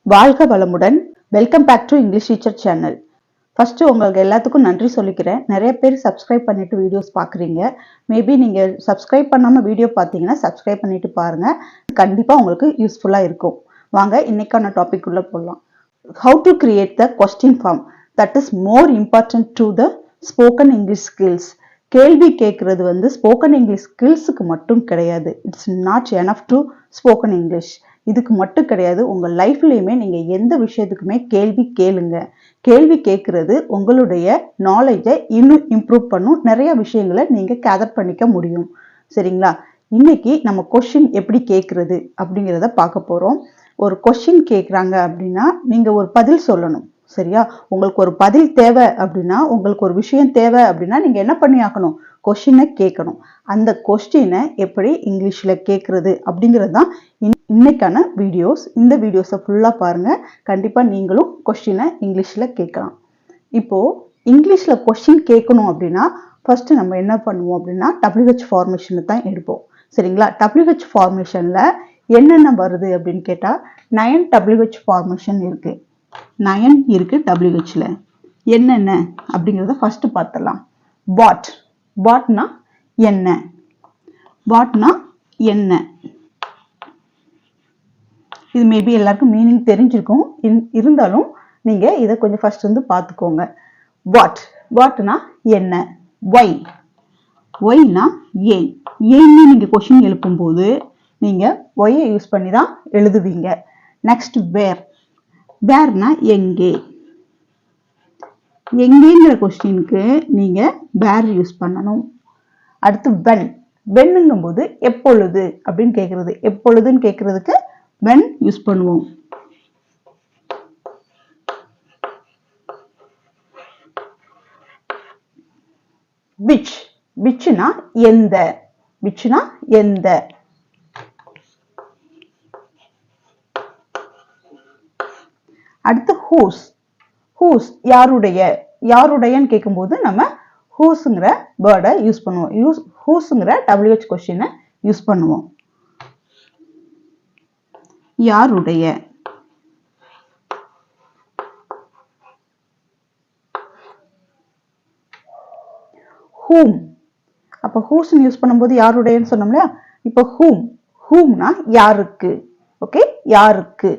வாழ்க வளமுடன். Welcome back to English teacher channel. First உங்களுக்கு எல்லாத்துக்கும் நன்றி சொல்லிக்கிறேன். நிறைய பேர் சப்ஸ்கிரைப் பண்ணிட்டு வீடியோஸ் பார்க்குறீங்க. மேபி நீங்கள் சப்ஸ்கிரைப் பண்ணாமல் வீடியோ பார்த்தீங்கன்னா சப்ஸ்கிரைப் பண்ணிட்டு பாருங்க. கண்டிப்பாக உங்களுக்கு யூஸ்ஃபுல்லாக இருக்கும். வாங்க இன்னைக்கான டாபிக் உள்ள போகலாம். How to create the question form that is more important to the spoken English skills. கேள்வி கேட்கறது ஸ்போக்கன் இங்கிலீஷ் ஸ்கில்ஸுக்கு மட்டும் கிடையாது. It's not enough to spoken English. இதுக்கு மட்டும் கிடையாது, உங்க லைஃப்லயுமே நீங்க எந்த விஷயத்துக்குமே கேள்வி கேளுங்க. கேள்வி கேட்கறது உங்களுடைய நாலேஜை இன்னும் இம்ப்ரூவ் பண்ணும். நிறைய விஷயங்களை நீங்க கேதர் பண்ணிக்க முடியும். சரிங்களா? இன்னைக்கு நம்ம கொஸ்டின் எப்படி கேட்கறது அப்படிங்கிறத பார்க்க போறோம். ஒரு கொஸ்டின் கேட்குறாங்க அப்படின்னா நீங்க ஒரு பதில் சொல்லணும். சரியா? உங்களுக்கு ஒரு பதில் தேவை அப்படின்னா, உங்களுக்கு ஒரு விஷயம் தேவை அப்படின்னா நீங்க என்ன பண்ணி ஆக்கணும்? கொஸ்டினை கேட்கணும். அந்த கொஸ்டினை எப்படி இங்கிலீஷ்ல கேட்கறது அப்படிங்கிறது தான் இன்னைக்கான வீடியோஸ். இந்த வீடியோஸை ஃபுல்லா பாருங்க. கண்டிப்பா நீங்களும் கொஸ்டினை இங்கிலீஷ்ல கேட்கலாம். இப்போ இங்கிலீஷ்ல கொஸ்டின் கேட்கணும் அப்படின்னா ஃபர்ஸ்ட் நம்ம என்ன பண்ணுவோம் அப்படின்னா WH ஃபார்மேஷனை தான் எடுப்போம். சரிங்களா? WH ஃபார்மேஷன்ல என்னென்ன வருது அப்படின்னு கேட்டா 9 WH ஃபார்மேஷன் இருக்கு. 9 இருக்கு WHல. என்னென்ன அப்படிங்கிறத ஃபர்ஸ்ட் பார்த்தலாம். வாட்னா என்ன? வாட்னா என்ன? இது மேபி எல்லாருக்கும் மீனிங் தெரிஞ்சிருக்கும். இருந்தாலும் நீங்க இதை கொஞ்சம் ஃபர்ஸ்ட் பார்த்துக்கோங்க. வாட்னா என்ன? ஒய்னா ஏன்? ஏன்னு நீங்க கொஸ்டின் எழுப்பும் போது நீங்க ஒய்யை யூஸ் பண்ணி தான் எழுதுவீங்க. நெக்ஸ்ட் வேர்னா எங்கே? எங்கேங்கிற கொஸ்டினுக்கு நீங்க வேர் யூஸ் பண்ணணும். அடுத்து வென்னுங்கும் போது எப்பொழுது அப்படின்னு கேட்கறது. எப்பொழுதுன்னு கேட்கறதுக்கு when யூஸ் பண்ணுவோம். whichனா எந்த? whichனா எந்த? அடுத்து whose யாருடைய? யாருடையன்னு கேட்கும்போது நம்ம whoseங்கிற வேர்டை யூஸ் பண்ணுவோம். whoseங்கிற WH கொஸ்டினை யூஸ் பண்ணுவோம். யாருடைய? whom. அப்ப whose யூஸ் பண்ணும்போது யாருடையன்னு சொன்னோம் இல்லையா? இப்ப whomனா யாருக்கு. ஓகே, யாருக்கு.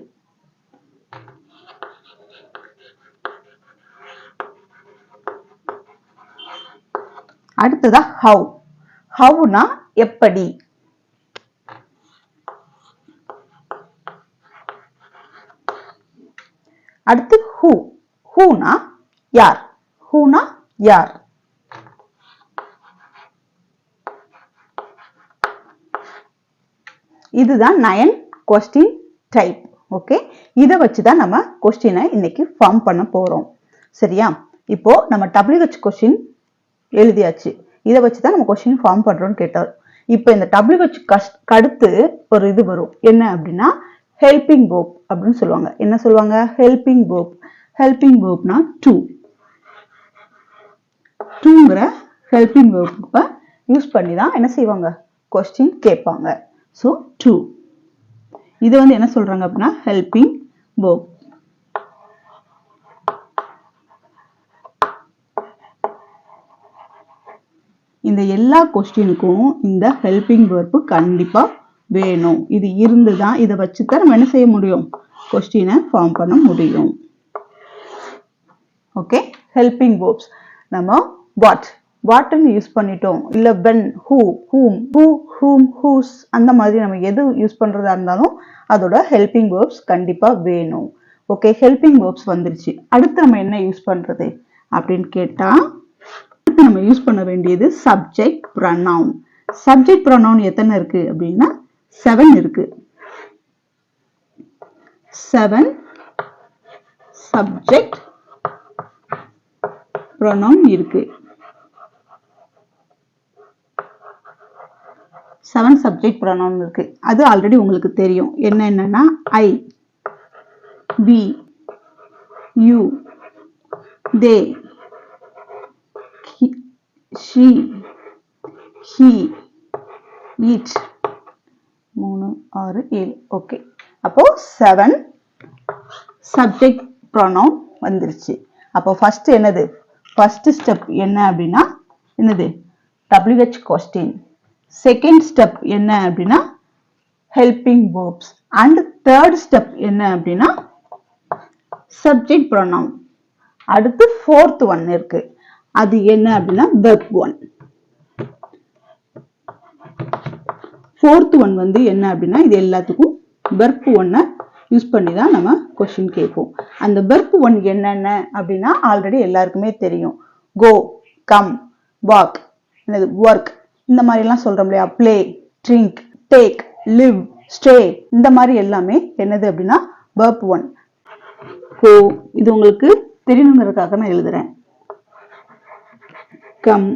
அடுத்ததா howனா எப்படி. அடுத்து whoனா யார். whoனா யார். இதுதான் 9 கொஸ்டின் டைப். ஓகே, இதை வச்சுதான் நம்ம கொஸ்டினை இன்னைக்கு ஃபார்ம் பண்ண போறோம். சரியா? இப்போ நம்ம WH கொஸ்டின் எழுதியாச்சு. இதை வச்சுதான் நம்ம கொஸ்டின் ஃபார்ம் பண்றோம்னு கேட்டார். இப்போ இந்த WH அடுத்து ஒரு இது வரும். என்ன அப்படின்னா ஹெல்பிங் verb அப்படின்னு சொல்லுவாங்க. என்ன சொல்லுவாங்க? Helping verb. ஹெல்பிங் verbனா டுங்கிற ஹெல்பிங் verb யூஸ் பண்ணி தான் என்ன செய்வாங்க? கொஸ்டின் கேட்பாங்க. So do. இது என்ன சொல்றாங்க அப்படின்னா ஹெல்பிங் verb. இந்த எல்லா கொஸ்டினுக்கும் இந்த ஹெல்பிங் verb கண்டிப்பா வேணும். இது இருந்துதான் இதை வச்சுதான் நம்ம என்ன செய்ய முடியும்? கொஸ்டினை ஃபார்ம் பண்ண முடியும். ஓகே, ஹெல்பிங் verbs நம்ம வாட்னு யூஸ் பண்ணிட்டோம். இல்ல when, whom, whose அந்த மாதிரி நம்ம எது யூஸ் பண்றதா இருந்தாலும் அதோட ஹெல்பிங் verbs கண்டிப்பா வேணும். ஓகே, ஹெல்பிங் verbs வந்துருச்சு. அடுத்து நம்ம என்ன யூஸ் பண்றது அப்படின்னு கேட்டா நம்ம யூஸ் பண்ண வேண்டியது சப்ஜெக்ட் ப்ரொனவுன். சப்ஜெக்ட் ப்ரொனவுன் எத்தனை இருக்கு அப்படின்னா 7 இருக்கு. 7 சப்ஜெக்ட் ப்ரொனவுன் இருக்கு. 7 சப்ஜெக்ட் ப்ரொனவுன் இருக்கு. அது ஆல்ரெடி உங்களுக்கு தெரியும். என்னன்னா ஐ, we, you, they, she, he, it. 3 6 7. Okay, அப்போ 7 சப்ஜெக்ட் ப்ரொனவுன் வந்துருச்சு. அப்போ ஃபர்ஸ்ட் என்னது, ஃபர்ஸ்ட் ஸ்டெப் என்ன அப்படின்னா என்னது, WH கொஸ்டின். செகண்ட் ஸ்டெப் என்ன அப்படின்னா helping verbs. And third step என்ன அப்படின்னா சப்ஜெக்ட் ப்ரொனவுன். அடுத்து ஃபோர்த் ஒன் இருக்கு, அது என்ன அப்படின்னா verb ஒன். ஃபோர்த் ஒன் வந்து என்ன அப்படின்னா இது எல்லாத்துக்கும் verb ஒன்னை யூஸ் பண்ணி தான் நம்ம கொஸ்டின் கேட்போம். அந்த verb ஒன் என்னென்ன அப்படின்னா ஆல்ரெடி எல்லாருக்குமே தெரியும். கோ, கம், வாக், ஒர்க், இந்த மாதிரி எல்லாம் சொல்றோம் இல்லையா. Play, drink, take, live, stay, இந்த மாதிரி எல்லாமே என்னது அப்படின்னா verb ஒன். இது உங்களுக்கு தெரியணுங்கிறதுக்காக நான் எழுதுறேன். Come,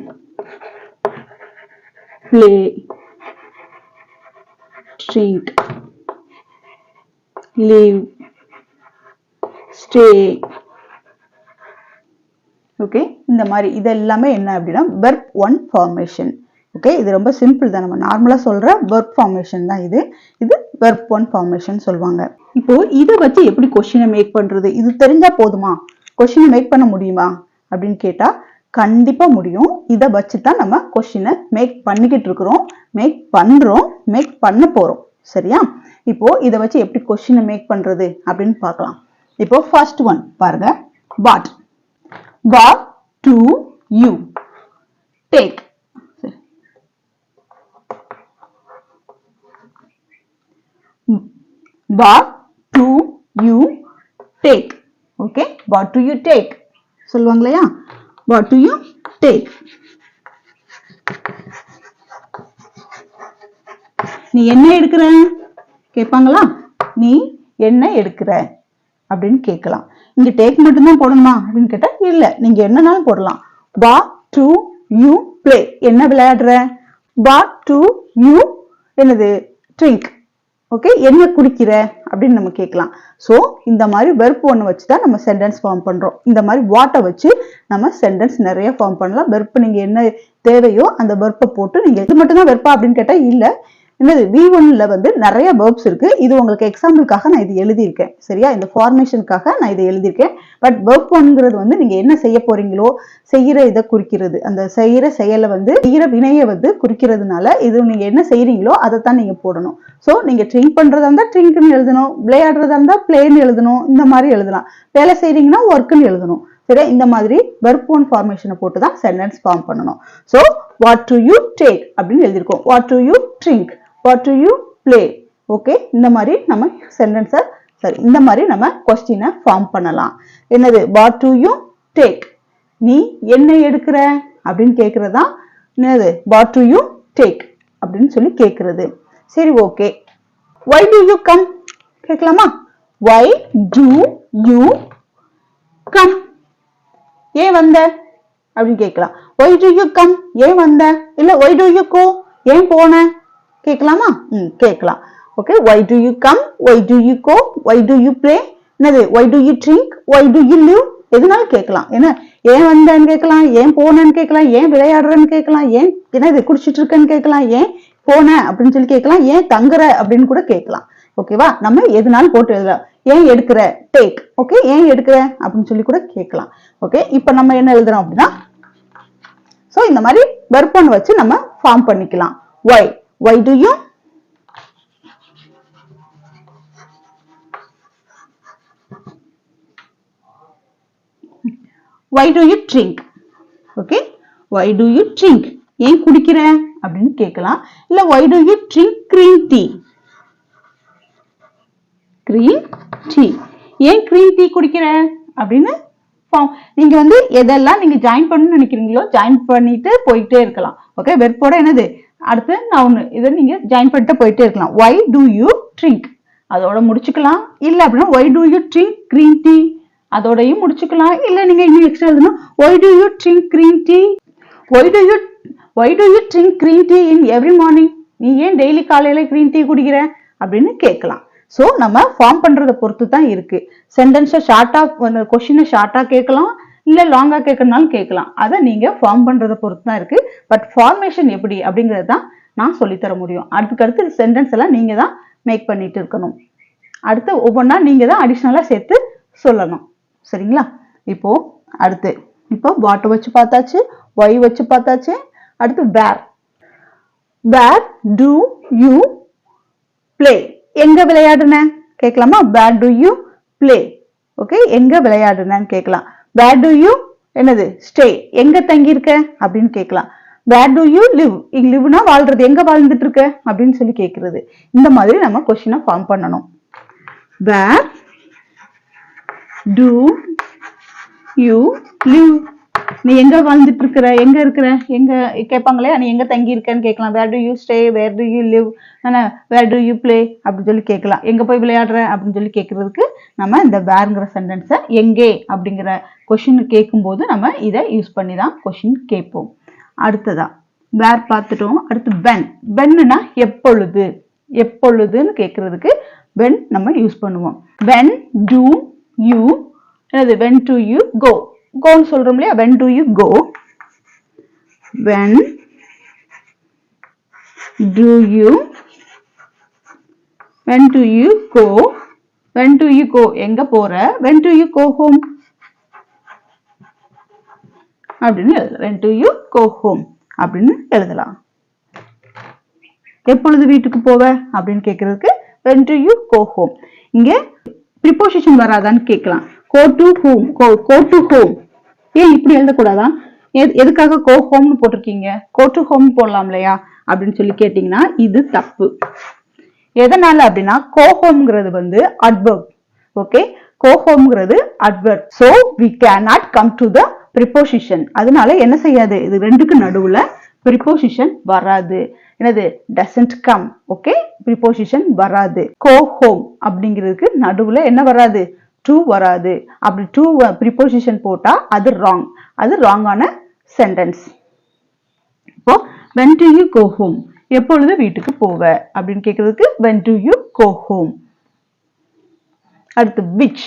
play, drink, live, stay. Okay, இந்த மாதிரி இது எல்லாமே என்ன அப்படின்னா verb ஒன் ஃபார்மேஷன். ஓகே, இது ரொம்ப சிம்பிள் தான், நம்ம நார்மலா சொல்ற verb ஃபார்மேஷன் தான் இது. இது verb ஒன் ஃபார்மேஷன் சொல்லுவாங்க. இப்போ இதை வச்சு எப்படி கொஸ்டினை மேக் பண்றது, இது தெரிஞ்சா போதுமா கொஸ்டினை மேக் பண்ண முடியுமா அப்படின்னு கேட்டா கண்டிப்பா முடியும். இதை வச்சு தான் நம்ம கொஸ்டினை மேக் பண்ணிக்கிட்டு இருக்கிறோம், மேக் பண்றோம், மேக் பண்ண போறோம். சரியா? இப்போ இதை வச்சு எப்படி கொஸ்டினை மேக் பண்றது அப்படின்னு பார்க்கலாம். இப்போ ஃபர்ஸ்ட் ஒன் பாருங்க, what. What do you take? What do you take? Okay, what do you take? சொல்லுவாங்க இல்லையா, what do you take? நீ என்ன எடுக்கிற கேட்பாங்களா, நீ என்ன எடுக்கிற அப்படின்னு கேட்கலாம். இங்க டேக் மட்டும்தான் போடணுமா அப்படின்னு கேட்டா இல்ல, நீங்க என்னன்னாலும் போடலாம். What do you play? என்ன விளையாடுற? What do you என்னது drink? ஓகே, என்ன குடிக்கிற அப்படின்னு நம்ம கேட்கலாம். சோ இந்த மாதிரி verb ஒன்னு வச்சுதான் நம்ம சென்டென்ஸ் ஃபார்ம் பண்றோம். இந்த மாதிரி வாட்டை வச்சு நம்ம சென்டென்ஸ் நிறைய ஃபார்ம் பண்ணலாம். verb நீங்க என்ன தேவையோ அந்த verb போட்டு நீங்க இது மட்டும் தான் verb அப்படின்னு கேட்டா இல்ல, என்னது V1ல வந்து நிறைய verbs இருக்கு. இது உங்களுக்கு எக்ஸாம்பிளுக்காக நான் இது எழுதியிருக்கேன். சரியா? இந்த ஃபார்மேஷனுக்காக நான் இதை எழுதியிருக்கேன். பட் verb ஒன்ங்கிறது வந்து நீங்க என்ன செய்ய போறீங்களோ செய்யற இதை குறிக்கிறது, அந்த செய்யற செயலை வந்து செய்யற வினையை வந்து குறிக்கிறதுனால இது நீங்க என்ன செய்யறீங்களோ அதைத்தான் நீங்க போடணும். சோ நீங்க ட்ரிங்க் பண்றதா இருந்தா ட்ரிங்க்னு எழுதணும், விளையாடுறதா இருந்தா பிளேன்னு எழுதணும், இந்த மாதிரி எழுதலாம். வேலை செய்யறீங்கன்னா ஒர்க்னு எழுதணும். சரியா? இந்த மாதிரி verb ஒன் ஃபார்மேஷனை போட்டு தான் சென்டென்ஸ் ஃபார்ம் பண்ணணும். So what do you take அப்படின்னு எழுதிருக்கோம். what do you drink? what do you play? Okay, இந்த மாதிரி நம்ம சென்டென்ஸை சரி இந்த மாதிரி நம்ம கொஸ்டினை ஃபார்ம் பண்ணலாம். என்னது what do you take? நீ என்ன எடுக்கிற அப்படின்னு கேட்கறதா என்னது what do you take அப்படின்னு சொல்லி கேட்கறது. சரி, okay. why do you come கேட்கலாமா? why do you come? ஏன் வந்த அப்படின்னு கேட்கலாம். why do you come? ஏன் வந்த? இல்ல why do you go? ஏன் போன கேட்கலாமா? கேட்கலாம். Okay, why do you come? why do you go? why do you play? என்னது why do you drink? why do you live? எதுனாலும் கேட்கலாம். என்ன ஏன் வந்தன்னு கேட்கலாம், ஏன் போனன்னு கேட்கலாம், ஏன் விளையாடுறன்னு கேட்கலாம், ஏன் என்னது குடிச்சிட்டு இருக்கன்னு கேட்கலாம், ஏன் போன அப்படின்னு சொல்லி கேட்கலாம், ஏன் தங்குற அப்படின்னு கூட கேட்கலாம். ஓகேவா? நம்ம எதுனாலும் போட்டு எழுதலாம். ஏன் எடுக்கிற டேக். ஓகே, ஏன் எடுக்கிற அப்படின்னு சொல்லி கூட கேட்கலாம். ஓகே, இப்போ நம்ம என்ன எழுதுறோம் அப்படின்னா சோ இந்த மாதிரி verb ஒன் வச்சு நம்ம ஃபார்ம் பண்ணிக்கலாம். why do you why do you drink? Okay, why do you drink? ஏன் குடிக்கிற அப்படின்னு கேட்கலாம். இல்ல why do you drink green tea? green tea. ஏன் green tea குடிக்கிற அப்படின்னு நீங்க வந்து எதெல்லாம் நீங்க ஜாயின் பண்ணணும்னு நினைக்கிறீங்களோ ஜாயின் பண்ணிட்டு போயிட்டே இருக்கலாம். ஓகே, வெர்போட என்னது அடுத்து நவுன், இதை நீங்க ஜாயின் பண்ணிட்டு போயிட்டே இருக்கலாம். why do you drink அதோட முடிச்சுக்கலாம். இல்ல அப்படின்னா why do you drink green tea அதோடையும் முடிச்சுக்கலாம். இல்ல நீங்க இன்னும் எக்ஸ்ட்ரா எழுதணும் why do you drink green tea? why do you drink green tea in every morning? நீ ஏன் டெய்லி காலையில green tea குடிக்கிற அப்படின்னு கேட்கலாம். சோ நம்ம ஃபார்ம் பண்றத பொறுத்து தான் இருக்கு. சென்டென்ஸை ஷார்ட்டா கொஸ்டினை ஷார்ட்டா கேட்கலாம், இல்ல லாங்கா கேட்கறனாலும் கேட்கலாம். அதை நீங்க ஃபார்ம் பண்றத பொறுத்து தான் இருக்கு. பட் ஃபார்மேஷன் எப்படி அப்படிங்கறது தான் நான் சொல்லித்தர முடியும். அடுத்து சென்டென்ஸ் எல்லாம் நீங்க தான் மேக் பண்ணிட்டு இருக்கணும். அடுத்து ஒவ்வொன்றா நீங்க தான் அடிஷனலா சேர்த்து சொல்லணும். சரிங்களா? இப்போ அடுத்து இப்போ வாட் வச்சு பார்த்தாச்சு, ஒய் வச்சு பார்த்தாச்சு. அடுத்து வேர் டு யூ பிளே, எங்க விளையாடுன கேட்கலாமா? வேர் டு யூ பிளே. ஓகே, எங்க விளையாடுனன்னு கேட்கலாம். வேர் டு யூ என்னது ஸ்டே, எங்க தங்கி இருக்க அப்படின்னு கேட்கலாம். வேர் டு யூ லிவ், இங்க லிவ்னா வாழ்றது, எங்க வாழ்ந்துட்டு இருக்க அப்படின்னு சொல்லி கேட்கறது. இந்த மாதிரி நம்ம கொஸ்டினை ஃபார்ம் பண்ணணும். வேர் டு யூ லிவ், நீ எங்க வாழ்ந்துட்டு இருக்கிற, எங்க இருக்கிற, எங்க கேட்பாங்களே, நீ எங்க தங்கி இருக்கன்னு கேட்கலாம். Where do you stay, where do you live, where do you play அப்படின்னு சொல்லி கேட்கலாம். எங்க போய் விளையாடுற அப்படின்னு சொல்லி கேட்கறதுக்கு நம்ம இந்த வேர்ங்கிற சென்டென்ஸை எங்கே அப்படிங்கிற கொஸ்டின் கேட்கும்போது நம்ம இதை யூஸ் பண்ணி தான் கொஸ்டின் கேட்போம். அடுத்ததா வேர் பார்த்துட்டோம். அடுத்து வென்னுனா எப்பொழுது, எப்பொழுதுன்னு கேட்கறதுக்கு வென் நம்ம யூஸ் பண்ணுவோம். When to you, when do you go, கோன்னு சொல்றோம் இல்லையா? when do you go, when do you go, when do you go எங்க போற, when do you go home அப்படின்னு எழுதலாம். when do you go home அப்படின்னு எழுதலாம். எப்பொழுது வீட்டுக்கு போவ அப்படின்னு கேட்கறதுக்கு when do you go home. இங்க ப்ரிபோசிஷன் வராதான்னு கேட்கலாம். go to home, go to home. ஏன் இப்படி எழுதக்கூடாதா? எதுக்காக go home போட்டிருக்கீங்க? go to home போடலாம் இல்லையா அப்படின்னு சொல்லி கேட்டீங்கன்னா இது தப்பு. எதனால அப்படின்னா go homeங்கிறது வந்து adverb. Okay, go homeங்கிறது adverb. so we cannot come to the preposition. அதனால என்ன செய்யாது, இது ரெண்டுக்கு நடுவுல preposition வராது. என்னது doesn't come. ஓகே, preposition வராது. go home அப்படிங்கிறதுக்கு நடுவுல என்ன வராது, to வராது. அப்படி to preposition போட்டா அது wrong, அது wrong-ஆன sentence. இப்போ when do you go home, எப்பொழுது வீட்டுக்கு போவ அப்படின்னு கேட்கிறதுக்கு when do you go home. அடுத்து which.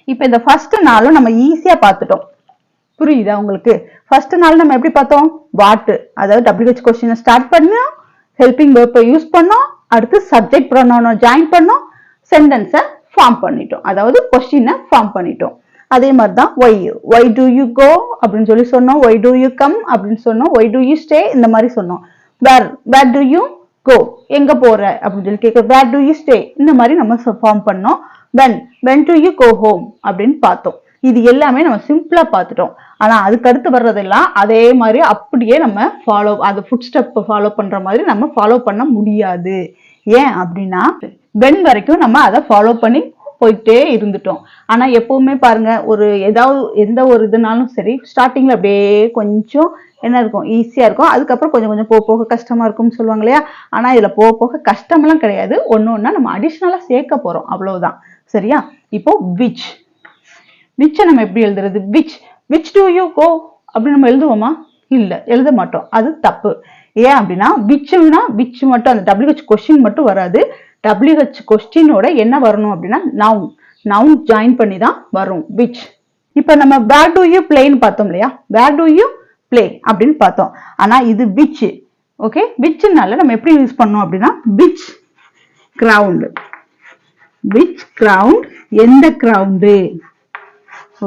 இப்ப இந்த ஃபர்ஸ்ட் நாளும் நம்ம ஈஸியா பார்த்துட்டோம். புரியுதா உங்களுக்கு? ஃபர்ஸ்ட் நாள் நம்ம எப்படி பார்த்தோம்? வாட், அதாவது WH கொஸ்டினை ஸ்டார்ட் பண்ணோம், ஹெல்பிங் வெர்பை யூஸ் பண்ணோம், அடுத்து சப்ஜெக்ட் ப்ரொனவுனை ஜாயின் பண்ணோம், சென்டென்ஸை ஃபார்ம் பண்ணிட்டோம், அதாவது கொஸ்டினை ஃபார்ம் பண்ணிட்டோம். அதே மாதிரி தான் ஒய் டு யூ கோ அப்படின்னு சொல்லி சொன்னோம், ஒய் டு யூ கம் அப்படின்னு சொன்னோம், ஒய் டு யூ ஸ்டே இந்த மாதிரி சொன்னோம். வேர் டு யூ கோ, எங்க போற அப்படின்னு சொல்லி கேட்க வேர் டு யூ ஸ்டே இந்த மாதிரி நம்ம ஃபார்ம் பண்ணோம். when do you go home அப்படின்னு பார்த்தோம். இது எல்லாமே நம்ம சிம்பிளா பார்த்துட்டோம். ஆனா அதுக்கு அடுத்து வர்றதெல்லாம் அதே மாதிரி அப்படியே நம்ம அது ஃபுட் ஸ்டெப் ஃபாலோ பண்ற மாதிரி நம்ம ஃபாலோ பண்ண முடியாது. ஏன் அப்படின்னா when வரைக்கும் நம்ம அதை ஃபாலோ பண்ணி போயிட்டே இருந்துட்டோம். ஆனா எப்பவுமே பாருங்க, எந்த ஒரு இதுனாலும் சரி ஸ்டார்டிங்ல அப்படியே கொஞ்சம் என்ன இருக்கும், ஈஸியா இருக்கும். அதுக்கப்புறம் கொஞ்சம் கொஞ்சம் போக போக கஷ்டமா இருக்கும்னு சொல்லுவாங்க இல்லையா? ஆனா இதுல போக போக கஷ்டமெல்லாம் கிடையாது. ஒன்னொன்னா நம்ம அடிஷ்னலா சேர்க்க போறோம், அவ்வளவுதான். சரியா? இப்போ விச் நம்ம எப்படி எழுதுறது? விச் டு யூ கோ அப்படின்னு நம்ம எழுதுவோமா? இல்ல, எழுத மாட்டோம். அது தப்பு. ஏன் அப்படின்னா விச் மட்டும் அந்த WH கொஸ்டின் மட்டும் வராது. WH கொஸ்டினோட என்ன வரணும் அப்படின்னா நவுன் ஜாயின் பண்ணி தான் வரும் விச். இப்ப நம்ம வேர் டு யூ பிளேன்னு பார்த்தோம் இல்லையா? வேர் டு யூ பிளே அப்படின்னு பார்த்தோம். ஆனா இது விச். ஓகே, விச்னால நம்ம எப்படி யூஸ் பண்ணோம் அப்படின்னா விச் கிரவுண்ட், எந்த கிரவுண்டு.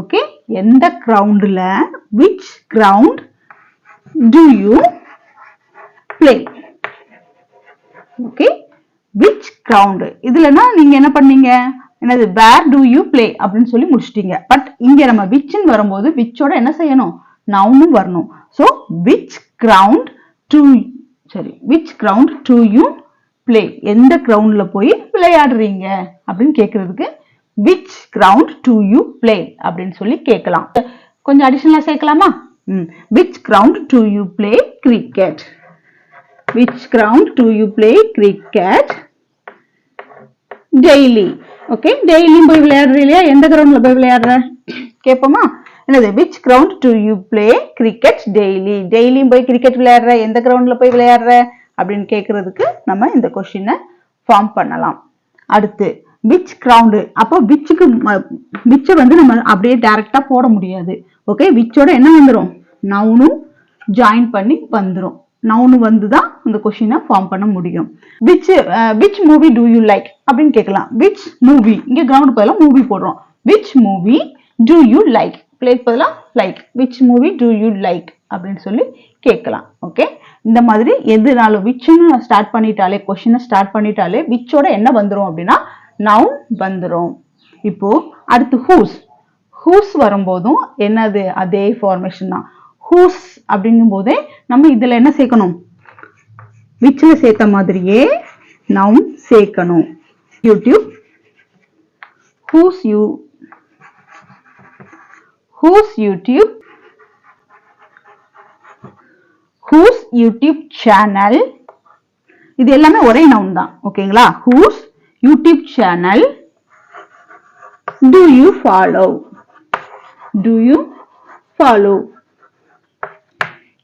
ஓகே, எந்த கிரவுண்ட்ல, which ground do you play. Okay, which ground. இதுலனா நீங்க என்ன பண்ணீங்க, என்னது where do you play அப்படின்னு சொல்லி முடிச்சிட்டீங்க. பட் இங்க நம்ம whichன்னு வரும்போது whichோட என்ன செய்யணும், நவுனும் வரணும். so which ground do you play, எந்த கிரவுண்ட்ல போய் விளையாடுறீங்க அப்படின்னு கேட்கறதுக்கு which ground do you play அப்படின்னு சொல்லி கேட்கலாம். கொஞ்சம் அடிஷனலா சேர்க்கலாமா? which ground do you play cricket, which ground do you play cricket daily. Okay, டெய்லியும் போய் விளையாடுற இல்லையா, எந்த கிரவுண்ட்ல போய் விளையாடுற கேட்போமா? என்னது which ground do you play cricket daily, டெய்லியும் போய் கிரிக்கெட் விளையாடுற, எந்த கிரவுண்ட்ல போய் விளையாடுற அப்படின்னு கேட்கறதுக்கு நம்ம இந்த கொஸ்டினை ஃபார்ம் பண்ணலாம். அடுத்து which ground. அப்போ விச் வந்து நம்ம அப்படியே டைரக்டா போட முடியாது. ஓகே, விச்சோட என்ன வந்துடும், நவுனும் ஜாயின் பண்ணி வந்துடும். நவுன் வந்து தான் அந்த கொஸ்டினை ஃபார்ம் பண்ண முடியும். which movie do you like அப்படின்னு கேட்கலாம். which movie இங்க கிரவுண்ட் பதிலா மூவி போடுறோம். which movie do you like played பதிலா like which movie do you like அப்படின்னு சொல்லி கேட்கலாம். ஓகே, இந்த மாதிரி எதுனாலும் whichன்னு ஸ்டார்ட் பண்ணிட்டாலே கொஸ்டினை ஸ்டார்ட் பண்ணிட்டாலே whichோட என்ன வந்துரும் அப்படின்னா நவுன் வந்துரும். இப்போ அடுத்து whose வரும்போதும் என்னது அதே ஃபார்மேஷன் தான். whose அப்படிங்கும் போதே நம்ம இதுல என்ன சேர்க்கணும், whichல சேர்த்த மாதிரியே நவுன் சேர்க்கணும். யூடியூப் whose யூடியூப் சேனல், இது எல்லாமே ஒரே நவுன் தான். ஓகேங்களா, whose YouTube channel do you follow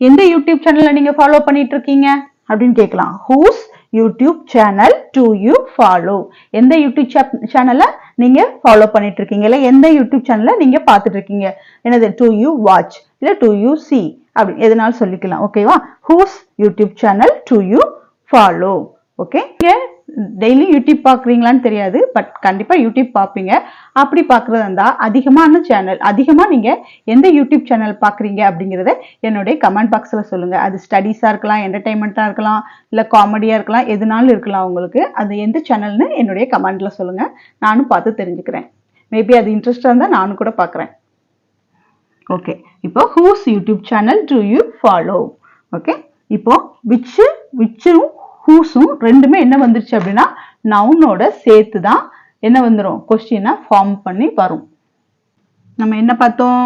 எந்த யூடியூப் சேனல்ல நீங்க ஃபாலோ பண்ணிட்டு இருக்கீங்க அப்படின்னு கேட்கலாம். whose YouTube channel do you follow எந்த யூடியூப் சேனல்ல நீங்க ஃபாலோ பண்ணிட்டு இருக்கீங்க, இல்ல எந்த யூடியூப் சேனல்ல நீங்க பார்த்துட்டு இருக்கீங்க, என்னது do you watch இல்ல do you see அப்படி எதனாலும் சொல்லிக்கலாம். ஓகேவா, whose YouTube channel do you follow. Okay, daily YouTube பாக்குறீங்களான்னு தெரியாது, பட் கண்டிப்பா யூடியூப் பாப்பீங்க. அப்படி பாக்குறதா இருந்தா அதிகமா நீங்க எந்த யூடியூப் சேனல் பாக்குறீங்க அப்படிங்கறத என்னுடைய கமெண்ட் பாக்ஸ்ல சொல்லுங்க. அது ஸ்டடீஸா இருக்கலாம், என்டர்டைன்மெண்டா இருக்கலாம், இல்ல காமெடியா இருக்கலாம், எதுனாலும் இருக்கலாம். உங்களுக்கு அது எந்த சேனல்னு என்னுடைய கமெண்ட்ல சொல்லுங்க, நானும் பார்த்து தெரிஞ்சுக்கிறேன். மேபி அது இன்ட்ரெஸ்டா இருந்தா நானும் கூட பாக்குறேன். ஓகே, இப்போ whose YouTube channel do you follow. Okay, இப்போ whichம் whoஸும் ரெண்டுமே என்ன வந்துருச்சு அப்படின்னா நவுனோட சேர்த்து தான் என்ன வந்துரும், கொஸ்டினை ஃபார்ம் பண்ணி வரும். நம்ம என்ன பார்த்தோம்,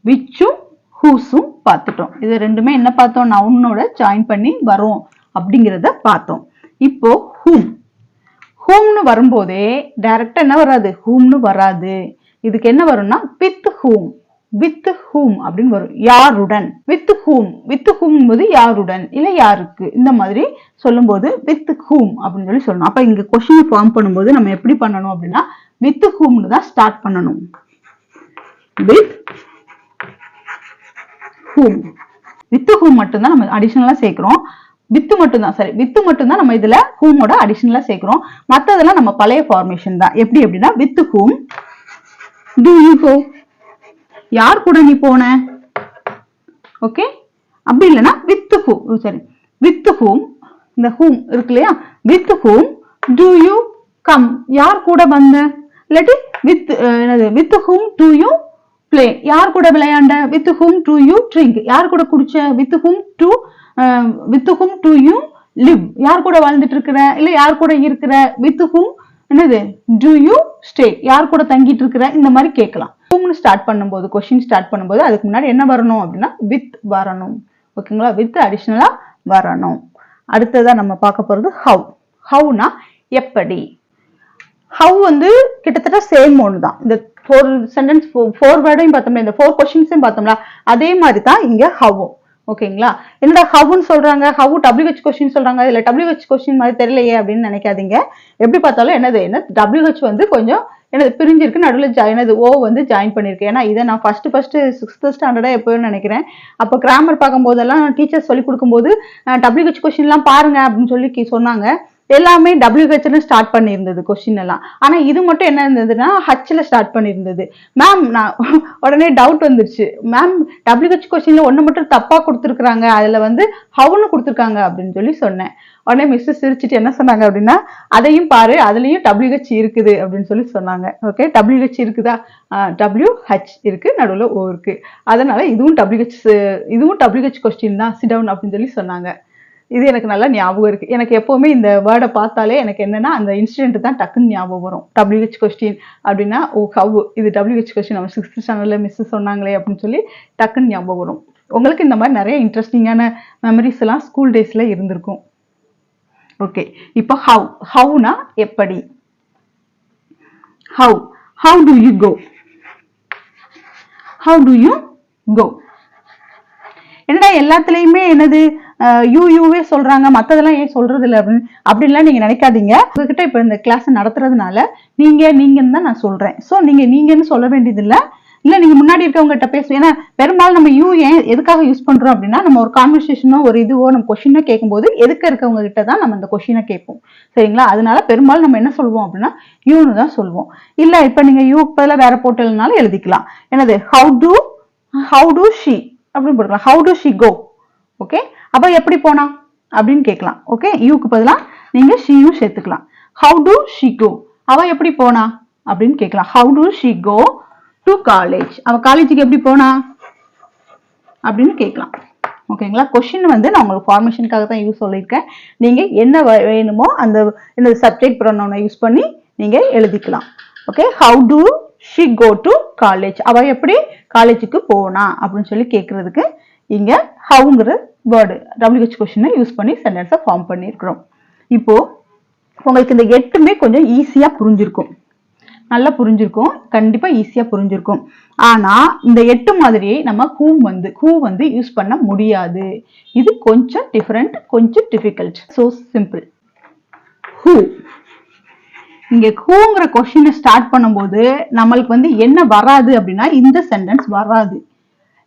whichம் whoஸும் பார்த்துட்டோம். இது ரெண்டுமே என்ன பார்த்தோம், நவுனோட ஜாயின் பண்ணி வரும் அப்படிங்கிறத பார்த்தோம். இப்போ whomனு வரும்போதே டைரக்டா என்ன வராது, whomனு வராது. இதுக்கு என்ன வரும்னா with whom அப்படின்னு வரும், யாருடன். with whom போது யாருடன் இல்ல யாருக்கு, இந்த மாதிரி சொல்லும்போது with whom அப்படின்னு சொல்லி சொல்லணும். அப்ப இங்க கொஸ்டின் ஃபார்ம் பண்ணும்போது நம்ம எப்படி பண்ணணும் அப்படின்னா with whomனு தான் ஸ்டார்ட் பண்ணணும். with whom மட்டும் தான் நம்ம அடிஷனலா சேர்க்கிறோம். வித் மட்டும் தான் நம்ம இதுல whomோட அடிஷனலா சேர்க்கிறோம். மத்ததெல்லாம் நம்ம பழைய ஃபார்மேஷன் தான். எப்படி அப்படின்னா with whom do you go, யார் கூட நீ போன. ஓகே, அப்படி இல்லைன்னா with whom இந்த whom இருக்கு இல்லையா, with whom do you come, யார் கூட வந்த. இல்லாட்டி with whom do you play, யார் கூட விளையாண்ட. with whom do you drink, யார் கூட குடிச்ச. with whom do you live, யார் கூட வாழ்ந்துட்டு இருக்கிற இல்ல யார் கூட இருக்கிற. with whom என்னது do you stay, யார் கூட தங்கிட்டு இருக்கிற. இந்த மாதிரி கேட்கலாம். ஸ்டார்ட் பண்ணும்போது கொஸ்டின் ஸ்டார்ட் பண்ணும்போது அதுக்கு முன்னாடி என்ன வரணும் அப்படின்னா வித் வரணும். ஓகேங்களா, வித் அடிஷனலா வரணும். அடுத்ததா நம்ம பார்க்க போறது ஹவுனா எப்படி. ஹவ் வந்து கிட்டத்தட்ட சேம் ஒன்று தான். இந்த 4 சென்டென்ஸ் 4 வேர்டையும் பார்த்தோம்ல, இந்த 4 கொஸ்டின்ஸையும் பார்த்தோம்ல, அதே மாதிரி தான் இங்க ஹவும். ஓகேங்களா, என்னடா ஹவுன்னு சொல்றாங்க, ஹவு WH கொஸ்டின் சொல்றாங்க, இல்ல WH கொஸ்டின் மாதிரி தெரியலையே அப்படின்னு நினைக்காதீங்க. எப்படி பார்த்தாலும் என்ன WH வந்து கொஞ்சம் என்னது பிரிஞ்சிருக்கு, நடுவில் என்னது ஓ வந்து ஜாயின் பண்ணிருக்கு. ஏன்னா இதை நான் ஃபர்ஸ்ட் 6th ஸ்டாண்டர்டா எப்போன்னு நினைக்கிறேன். அப்போ கிராமர் பார்க்கும் போதெல்லாம் டீச்சர் சொல்லி கொடுக்கும்போது WH கொஸ்டின் எல்லாம் பாருங்க அப்படின்னு சொல்லி சொன்னாங்க. எல்லாமே WHன்னு ஸ்டார்ட் பண்ணியிருந்தது கொஸ்டின் எல்லாம். ஆனா இது மட்டும் என்ன இருந்ததுன்னா ஹச்ல ஸ்டார்ட் பண்ணியிருந்தது. மேம் நான் உடனே டவுட் வந்துருச்சு, மேம் WH கொஸ்டின்ல ஒண்ணு மட்டும் தப்பா கொடுத்துருக்காங்க, அதுல வந்து ஹவுன்னு கொடுத்துருக்காங்க அப்படின்னு சொல்லி சொன்னேன். உடனே மிஸ் சிரிச்சுட்டு என்ன சொன்னாங்க அப்படின்னா, அதையும் பாரு அதுலயும் WH இருக்குது அப்படின்னு சொல்லி சொன்னாங்க. ஓகே, WH இருக்குதா, WH இருக்கு, நடுவில் ஓ இருக்கு, அதனால இதுவும் WH கொஸ்டின் தான், சிட் டவுன் அப்படின்னு சொல்லி சொன்னாங்க. இது எனக்கு நல்லா ஞாபகம் இருக்கு. எனக்கு எப்பவுமே இந்த வேர்டை பார்த்தாலே எனக்கு என்னன்னா அந்த இன்சிடென்ட் தான் டக்குன்னு ஞாபகம் வரும். WH கொஸ்டின் அப்படின்னா ஓ ஹவு, இது WH கொஸ்டின் நம்ம 6th ஸ்டாண்டர்ட்ல மிஸ் சொன்னாங்களே அப்படின்னு சொல்லி டக்குன்னு ஞாபகம் வரும். உங்களுக்கு இந்த மாதிரி நிறைய இன்ட்ரெஸ்டிங்கான மெமரிஸ் எல்லாம் ஸ்கூல் டேஸ்ல இருந்திருக்கும். ஓகே, இப்போ ஹவுனா எப்படி. How do you go. என்னடா எல்லாத்துலயுமே என்னது யூவே சொல்றாங்க, மத்ததெல்லாம் ஏன் சொல்றது இல்லை அப்படின்லாம் நீங்க நினைக்காதீங்க. உங்ககிட்ட இப்ப இந்த கிளாஸ் நடத்துறதுனால நீங்கன்னு தான் நான் சொல்றேன். சோ நீங்கன்னு சொல்ல வேண்டியது இல்லை, இல்ல நீங்க முன்னாடி இருக்கவங்க கிட்ட பேசுவோம். ஏன்னா பெரும்பாலும் நம்ம யூ ஏன் எதுக்காக யூஸ் பண்றோம் அப்படின்னா, நம்ம ஒரு கான்வர்சேஷனோ ஒரு இதுவோ நம்ம கொஸ்டினோ கேட்கும்போது எதுக்க இருக்கவங்க கிட்ட தான் நம்ம இந்த கொஸ்டினை கேட்போம். சரிங்களா? அதனால பெரும்பாலும் நம்ம என்ன சொல்லுவோம் அப்படின்னா யூன்னு தான் சொல்லுவோம். இல்ல இப்ப நீங்க யூக்கு பதிலா வேற போட்டல்னாலும் எழுதிக்கலாம். என்னது ஹவு டு ஷி அப்படின்னு போட்டுக்கலாம். How do she go. Okay, அப்ப எப்படி போனா அப்படின்னு கேட்கலாம். ஓகே, யூக்கு பதிலா நீங்க ஷீயும் சேர்த்துக்கலாம். ஹவு டு ஷி கோ, அவ எப்படி போனா அப்படின்னு கேட்கலாம். How do she go to college, அவ காலேஜுக்கு எப்படி போனா அப்படின்னு கேட்கலாம். ஓகேங்களா? கொஸ்டின் வந்து நான் உங்களுக்கு ஃபார்மேஷனுக்காக தான் யூஸ் சொல்லியிருக்கேன். நீங்க என்ன வேணுமோ அந்த என்ன சப்ஜெக்ட் ப்ரொனவுனை யூஸ் பண்ணி நீங்க எழுதிக்கலாம். Okay, how do she go to college, அவ எப்படி காலேஜுக்கு போனா அப்படின்னு சொல்லி கேட்கறதுக்கு இங்க ஹவுங்கிற வேர்டு WH கொஸ்டினை யூஸ் பண்ணி சென்டென்ஸை ஃபார்ம் பண்ணியிருக்கிறோம். இப்போ உங்களுக்கு இந்த 8மே கொஞ்சம் ஈஸியா புரிஞ்சிருக்கும், நல்லா புரிஞ்சிருக்கும், கண்டிப்பா ஈஸியா புரிஞ்சிருக்கும். ஆனா இந்த 8 மாதிரி நம்ம ஹூ வந்து யூஸ் பண்ண முடியாது. இது கொஞ்சம் டிஃபரெண்ட், கொஞ்சம் டிஃபிகல்ட். So simple. ஹூ, இங்க ஹூங்கிற கொஸ்டினை ஸ்டார்ட் பண்ணும்போது நம்மளுக்கு வந்து என்ன வராது அப்படின்னா இந்த சென்டென்ஸ் வராது,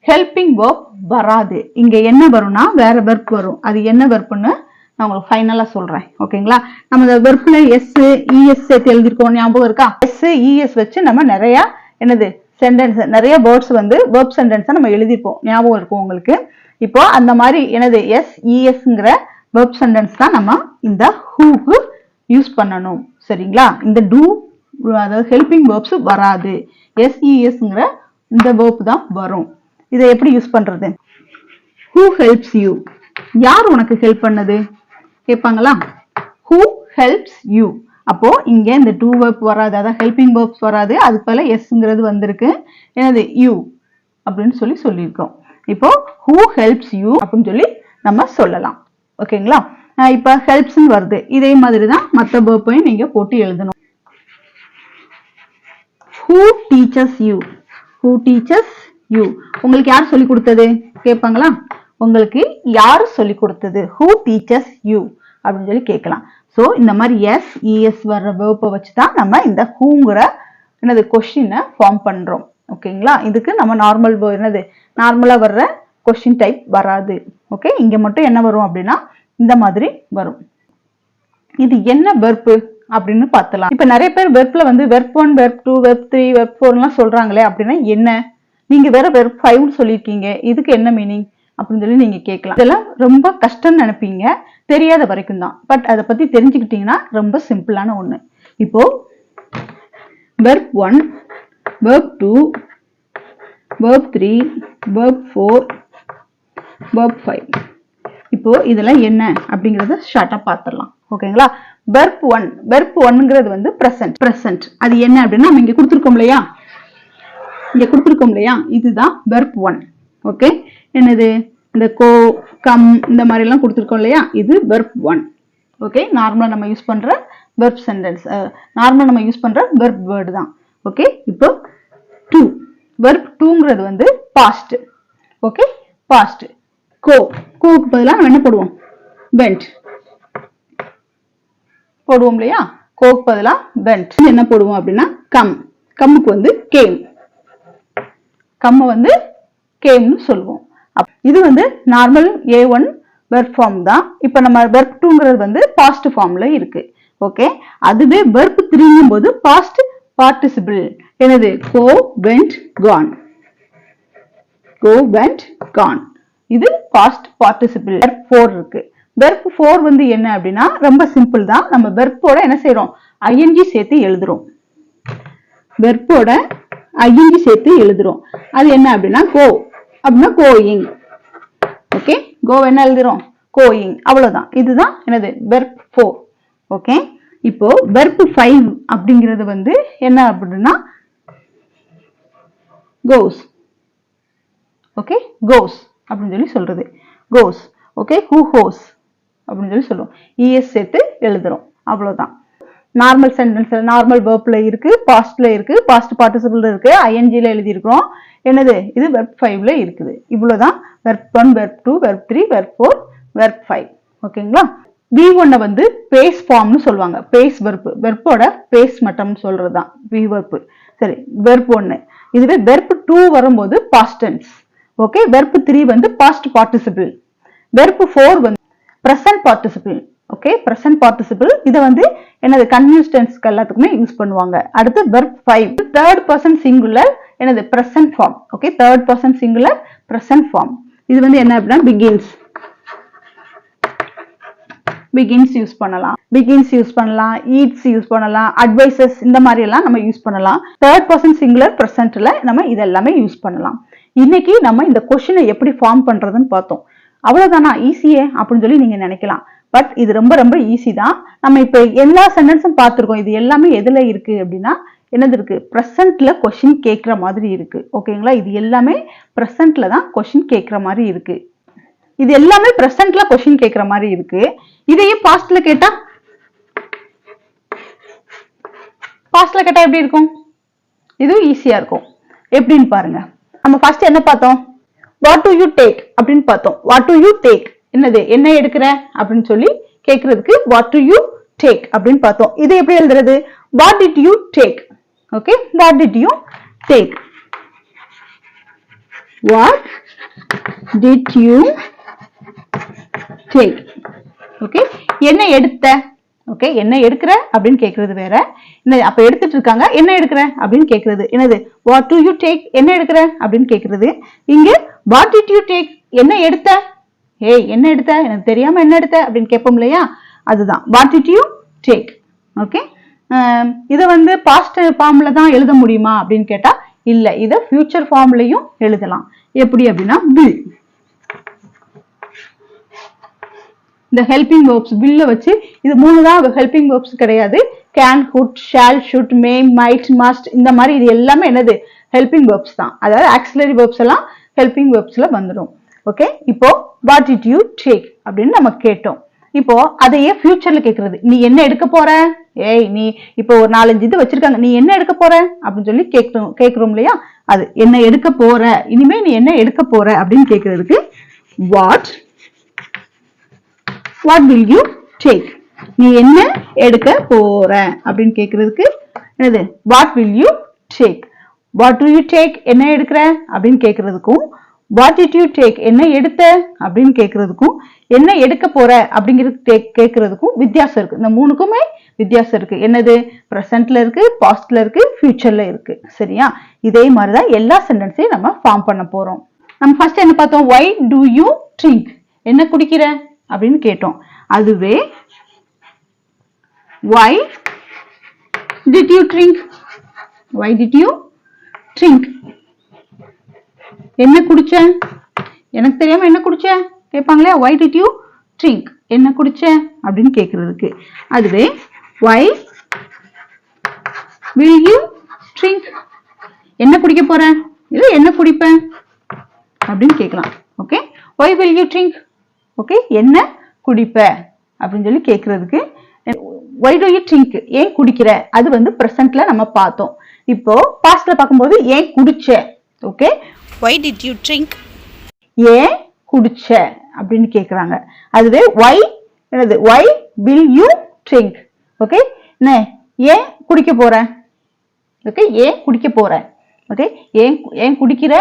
ஹெல்பிங் வெர்ப் வராது. இங்க என்ன வரும்னா வேற வெர்ப் வரும். அது என்ன வெர்ப்னு நான் உங்களுக்கு ஃபைனலா சொல்றேன். ஓகேங்களா? நம்ம இந்த வெர்ப்ல எஸ் இஎஸ் சேர்த்து எழுதிருக்கோம், ஞாபகம் இருக்கா? எஸ் இஎஸ் வச்சு நம்ம நிறைய என்னது சென்டென்ஸ், நிறைய வேர்ட்ஸ் வந்து வெர்ப் சென்டென்ஸை நம்ம எழுதிருப்போம், ஞாபகம் இருக்கும் உங்களுக்கு. இப்போ அந்த மாதிரி என்னது எஸ் இஎஸ்ங்கிற வெர்ப் சென்டென்ஸ் தான் நம்ம இந்த ஹூக்கு யூஸ் பண்ணணும். சரிங்களா? இந்த டூ அதாவது ஹெல்பிங் வெர்ப்ஸ் வராது, எஸ்இஎஸ்ங்கிற இந்த வெர்ப் தான் வரும். இதை எப்படி யூஸ் பண்றது? ஹூ ஹெல்ப்ஸ் யூ, யார் உனக்கு ஹெல்ப் பண்ணது கேட்பாங்களா? Who helps you. அப்போ இங்க இந்த டூ வெர்ப் வராது, அதாவது ஹெல்பிங் வெர்ப்ஸ் வராது, அதுக்கு பதிலா எஸ்ங்கிறது வந்திருக்கு. என்னது யூ அப்படின்னு சொல்லியிருக்கோம். இப்போ ஹூ ஹெல்ப்ஸ் யூ அப்படின்னு சொல்லி நம்ம சொல்லலாம். ஓகேங்களா? இப்ப ஹெல்ப்ஸ் வருது, இதே மாதிரி தான் மற்ற வெர்ப்பையும் நீங்க போட்டு எழுதணும். Who teachers you, who teachers you, உங்களுக்கு யார் சொல்லி கொடுத்தது கேட்பாங்களா? உங்களுக்கு யார் சொல்லி கொடுத்தது, ஹூ டீச்சர்ஸ் யூ அப்படின்னு சொல்லி கேட்கலாம். சோ இந்த மாதிரி எஸ் இஎஸ் வர்ற வெர்ப்பை வச்சுதான் நம்ம இந்த ஹூங்கிற என்னது கொஸ்டினை ஃபார்ம் பண்றோம். ஓகேங்களா? இதுக்கு நம்ம நார்மல் என்னது நார்மலா வர்ற கொஸ்டின் டைப் வராது. ஓகே, இங்க மட்டும் என்ன வரும் அப்படின்னா இந்த மாதிரி வரும். இது என்ன வெர்ப் அப்படின்னு பார்த்தலாம். இப்ப நிறைய பேர் வெர்ப்ல வந்து வெர்ப் 1 வெர்ப் 2 வெர்ப் 3 வெர்ப் 4 எல்லாம் சொல்றாங்களே, அப்படின்னா என்ன? நீங்க வேற வெர்ப் 5 சொல்லியிருக்கீங்க, இதுக்கு என்ன மீனிங் அப்படின்னு சொல்லி நீங்க கேட்கலாம். இதெல்லாம் ரொம்ப கஷ்டம்னு நினைப்பீங்க, தெரியாத வரைக்கும் தான். பட் அதை பத்தி தெரிஞ்சுக்கிட்டீங்கன்னா ரொம்ப சிம்பிளான ஒண்ணு. இப்போ verb 1 verb 2 verb 3 verb 4 verb 5, இப்போ இதெல்லாம் என்ன அப்படிங்கறத ஷார்ட்டா பார்த்துடலாம். ஓகேங்களா? வெர்ப் 1, வெர்ப் 1ங்கிறது வந்து பிரசன்ட். அது என்ன அப்படின்னா நம்ம இங்க கொடுத்துருக்கோம் இல்லையா, இதுதான் வெர்ப் 1. ஓகே, என்னது இந்த கோ கம் இந்த மாதிரி எல்லாம் கொடுத்துருக்கோம் இல்லையா, இது வெர்ப் 1. ஓகே, நார்மலா நம்ம யூஸ் பண்ற வெர்ப் சென்டென்ஸ், நார்மலா நம்ம யூஸ் பண்ற வெர்ப் வேர்டு தான். ஓகே, இப்போ 2, வெர்ப் 2ங்கிறது வந்து பாஸ்ட். Okay, past. கோக்கு பதிலா நம்ம என்ன போடுவோம்? வெண்ட் போடுவோம் இல்லையா? கோக்கு பதிலா வெண்ட். என்ன போடுவோம் அப்படின்னா கம்முக்கு வந்து கேம், கம்ம வந்து கேம்னு சொல்லுவோம். இது வந்து நார்மல் A1 வெர்ப் ஃபார்ம் தான். இப்ப நம்ம வெர்ப் 2ங்கிறது வந்து பாஸ்ட் ஃபார்ம்ல இருக்கு. ஓகே, அதுவே வெர்ப் 3ங்கும் போது பாஸ்ட் பார்ட்டிசிபிள். என்னது? Go went gone, go went gone. இது பாஸ்ட் பார்ட்டிசிபிள். வெர்ப் 4 இருக்கு. வெர்ப் 4 வந்து என்ன அப்படின்னா ரொம்ப சிம்பிள் தான். நம்ம வெர்ப்போட என்ன செய்யறோம்? ஐஎன்ஜி சேர்த்து எழுதுறோம். வெர்ப்போட ஐஎன்ஜி சேர்த்து எழுதுறோம். அது என்ன அப்படின்னா கோ அப்படின்னா கோயிங். ஓகே, கோ என்ன எழுதுறோம்? கோயிங், அவ்வளவுதான். இதுதான் என்னது? வெர்ப் 4. ஓகே, இப்போ வெர்ப் 5 அப்படிங்கிறது வந்து என்ன அப்படின்னா கோஸ். ஓகே, கோஸ் அப்படின்னு சொல்லி சொல்றது, கோஸ். ஓகே, ஹூ ஹோஸ் அப்படின்னு சொல்லி சொல்லுவோம். இஎஸ் சேர்த்து எழுதுறோம், அவ்வளவுதான். நார்மல் சென்டென்ஸ் நார்மல் வெர்ப்ல இருக்கு, பாஸ்ட்ல இருக்கு, பாஸ்ட் பார்ட்டிசிபிள் இருக்கு, ஐஎன்ஜில எழுதி இருக்கிறோம். என்னது? இது வெர்ப் 5ல இருக்குது. இவ்வளவுதான் verb 1 verb 2 verb 3 verb 4 verb 5. ஓகேங்களா? V1 வந்து பேஸ் ஃபார்ம்னு சொல்லுவாங்க. பேஸ் வெர்ப், வெர்ப்போட பேஸ் மட்டம் சொல்றதுதான் V வெர்ப். சரி, வெர்ப் 1. இதுவே verb 2 வரும்போது past tense. ஓகே, verb 3 வந்து past participle, verb 4 வந்து present participle. Okay, present participle இத வந்து என்னது continuous tense எல்லாத்துக்குமே யூஸ் பண்ணுவாங்க. அடுத்து verb 5 third person singular என்னது present form. Okay, third person singular present form. இது வந்து என்ன அப்படினா begins யூஸ் பண்ணலாம், eats யூஸ் பண்ணலாம், advises இந்த மாதிரி எல்லாம் நம்ம யூஸ் பண்ணலாம். third person singular presentல நம்ம இதெல்லாமே யூஸ் பண்ணலாம். இன்னைக்கு நம்ம இந்த क्वेश्चனை எப்படி ஃபார்ம் பண்றதுன்னு பார்த்தோம். அவ்வளவுதானா, ஈஸியே அப்படின்னு சொல்லி நீங்க நினைக்கலாம். பட் இது ரொம்ப ரொம்ப ஈஸி தான். நம்ம இப்ப எல்லா சென்டென்ஸும் பார்த்திருக்கோம். இது எல்லாமே எதுல இருக்கு அப்படின்னா என்னது இருக்கு, பிரசன்ட்ல क्वेश्चन கேட்கிற மாதிரி இருக்கு. ஓகேங்களா, இது எல்லாமே பிரசன்ட்ல தான் क्वेश्चन கேட்கிற மாதிரி இருக்கு. இது எல்லாமே பிரசன்ட்ல क्वेश्चन கேட்கிற மாதிரி இருக்கு. இதையே பாஸ்ட்ல கேட்டா எப்படி இருக்கும்? இது ஈஸியா இருக்கும். எப்படின்னு பாருங்க. நம்ம ஃபர்ஸ்ட் என்ன பார்த்தோம், what do you take அப்படின்னு பார்த்தோம். what do you take என்னது, என்ன எடுக்கிற அப்படின்னு சொல்லி கேக்குறதுக்கு what do you take அப்படின்னு பார்த்தோம். இது எப்படி எழுதுறது, what did you take. Okay, what did you take, what did you take. Okay, என்ன எடுத்த. ஓகே, என்ன எடுக்கிற அப்படின்னு கேக்குறது வேற, அப்ப எடுத்துட்டு இருக்காங்க, என்ன எடுக்கிற அப்படின்னு கேக்குறது என்னது, what do you take என்ன எடுக்கிற அப்படின்னு கேக்குறது. இங்க what did you take என்ன எடுத்த, ஏய் என்ன எடுத்த, எனக்கு தெரியாம என்ன எடுத்த அப்படின்னு கேட்போம் இல்லையா, அதுதான் what did you take. Okay, இத வந்து பாஸ்ட் ஃபார்ம்ல தான் எழுத முடியுமா அப்படின்னு கேட்டா இல்ல, இத ஃபியூச்சர் ஃபார்ம்லயும் எழுதலாம். எப்படி அப்படின்னா will, இந்த ஹெல்பிங் verbs will வச்சு, இது மூணு தான் ஹெல்பிங் verbs கிடையாது. can, could, shall, should, may, might, must இந்த மாதிரி இது எல்லாமே என்னது ஹெல்பிங் verbs தான். அதாவது ஆக்சிலரி verbs எல்லாம் ஹெல்பிங் verbsல வந்துடும். ஓகே, இப்போ what did you take அப்படின்னு நம்ம கேட்டோம். இப்போ அதையே ஃபியூச்சர்ல கேக்குறது, நீ என்ன எடுக்க போற, ஏய் நீ இப்போ ஒரு 4-5 இது வச்சிருக்காங்க, நீ என்ன எடுக்க போற அப்படின்னு சொல்லி கேக்குறோம் இல்லையா, அது என்ன எடுக்க போற, இனிமே நீ என்ன எடுக்க போற அப்படின்னு கேக்குறதுக்கு what will you take, நீ என்ன எடுக்க போற அப்படின்னு கேக்குறதுக்கு என்னது what will you take. what do you take என்ன எடுக்கிற அப்படின்னு கேக்குறதுக்கும் what did you take என்ன எடுத்த அப்படின்னு கேக்குறதுக்கும் என்ன எடுக்க போற அப்படிங்கிறது கேக்குறதுக்கும் வித்தியாசம் இருக்கு. இந்த மூணுக்குமே வித்தியாசம் இருக்கு. என்னது, பிரசன்ட்ல இருக்கு, பாஸ்ட்ல இருக்கு, ஃபியூச்சர்ல இருக்கு. சரியா, இதே மாதிரிதான் எல்லா சென்டென்ஸையும் நம்ம ஃபார்ம் பண்ண போறோம். நம்ம ஃபர்ஸ்ட் என்ன பார்த்தோம், why do you drink என்ன குடிக்கிற அப்படின்னு கேட்டோம். அதுவே why did you drink, why did you drink என்ன குடிச்ச, எனக்கு தெரியாம என்ன குடிச்ச கேட்பாங்களே, why did you drink என்ன குடிச்ச அப்படின்னு கேக்குறதுக்கு. அதுவே why will you drink என்ன குடிக்க போற, இல்ல என்ன குடிப்ப அப்படின்னு கேட்கலாம். Okay, why will you drink. Okay, என்ன குடிப்ப அப்படின்னு சொல்லி கேக்குறதுக்கு why do you drink ஏன் குடிக்கிற, அது வந்து பிரசன்ட்ல நம்ம பார்த்தோம். இப்போ பாஸ்ட்ல பார்க்கும்போது ஏன் குடிச்ச. Okay, why did you drink ஏன் குடிச்ச அப்படின்னு கேக்குறாங்க. அதுவே why என்னது, why will you drink. Okay, என்ன ஏன் குடிக்க போற. ஓகே, ஏன் குடிக்க போற. ஓகே, ஏன் குடிக்கிற,